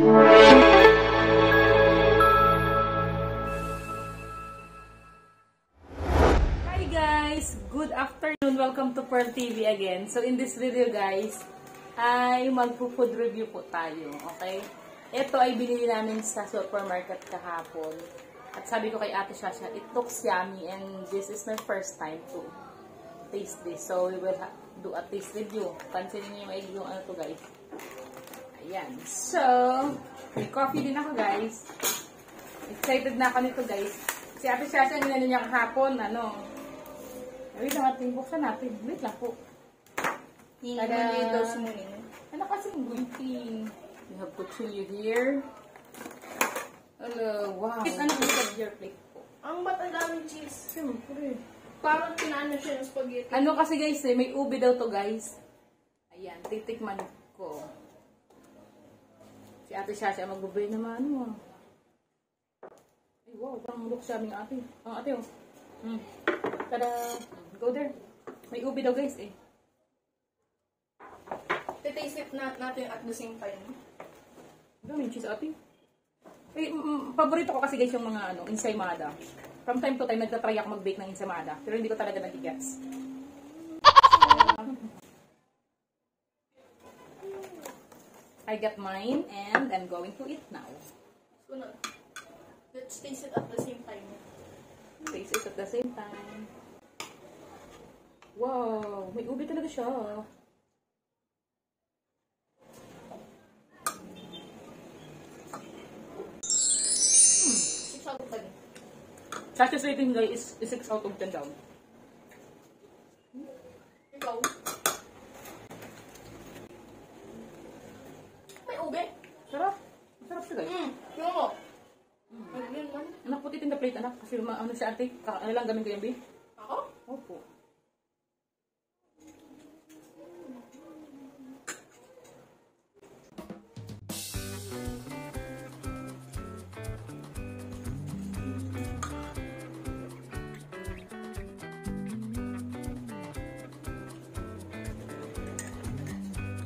Hi guys! Good afternoon! Welcome to Pearl TV again. So in this video guys, ay magpo-food review po tayo. Okay? Ito ay binili namin sa supermarket kahapon. At sabi ko kay Ate Shasha, it looks yummy and this is my first time to taste this. So we will do a taste review. Pansinin niyo yung ano to guys. Ayan. So, may coffee din ako guys. Excited na ako nito guys. Si Ate Shasha, ninano niya kahapon, ano. Wait lang natin, buksan natin. Wait lang po. Hindi daw sumunin. Ano kasing gunting? We have kutsilyo here. Hello, wow. Ano yung your plate po? Ang ba't ang daming cheese? Siyempre. Parang pinaano siya ng spaghetti. Ano kasi guys eh, may ube daw to guys. Ayan, titikman ko. Si Ate Shasha magbubay naman ano. Ay wow, parang look siya aming ate. Ang ate oh. Tada! Go there. May ube daw guys eh. Titaste natin at the same time. Daming cheese ate. Eh, paborito ko kasi guys yung mga ano, ensaymada. From time to time, nagtatry ako mag-bake ng ensaymada. Pero hindi ko talaga nag-gets. I got mine and I'm going to eat now. So, let's taste it at the same time. Taste it at the same time. Wow! May ube talaga siya. Shasha's rating guys is 6 out of 10 down. Ikaw? May ube? Sarap. Sarap siya guys. Tingnan mo. Ayun man. Anak, put it in the plate anak. Kasi ano si ate, ano lang gamin ko yung B? Ako? Opo.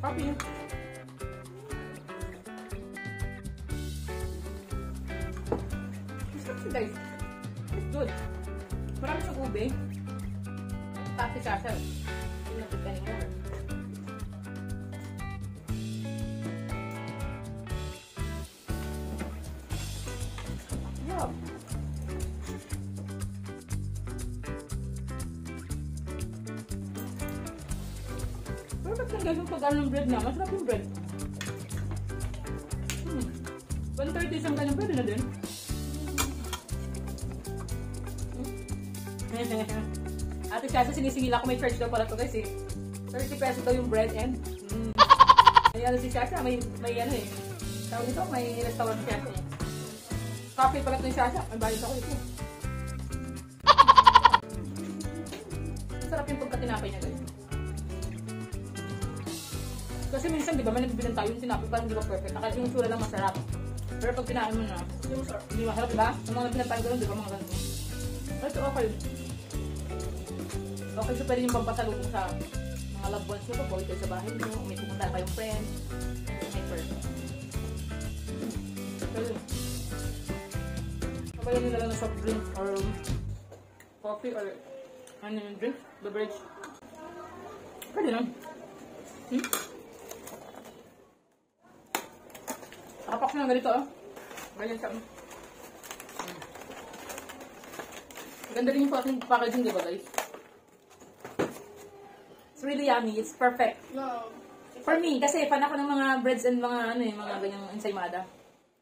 Coffee. It's good guys. It's good. Marami siyang ube. Tapos Shasha. Hindi na kita anymore. Yeah. Perfect lang guys yung pag-ano ng bread niya. Masarap yung bread. 130 isang kanyang bread na din. Ate Shasha, sinisingil ako. May church daw pala to guys eh. 30 pesos daw yung bread and ayan si Shasha, may ano eh. Tawag ito, may restaurant siya eh. Coffee pala ito yung Shasha. May bayad ako ito. Masarap yung pagkatinapay niya guys. Kasi minsan, di ba, may nagbibilan tayo yung tinapay, parang di ba perfect. Yung sura lang masarap. Pero pag kinain mo na, hindi masarap, di ba? Yung mga nagbilan tayo gano'n, di ba, mga gano'n. Ito, okay. Okay, so pwede yung pampasalubong sa mga loved ones nyo, pag kayo sa bahay nyo, may pupunta kayong friends. Okay, perfect. Pwede. Kabayan nila lang ng soft drink or coffee or ano yung drink, beverage. Pwede lang. Nakapak na ganito oh. Ganyan siya. Ganda rin yung packaging, diba guys? It's really yummy. It's perfect. No. For me, kasi fan ako ng mga breads and mga ano eh, mga ganyang ensaymada.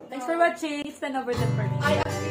Thanks for watching. It's 10 over 10 for me.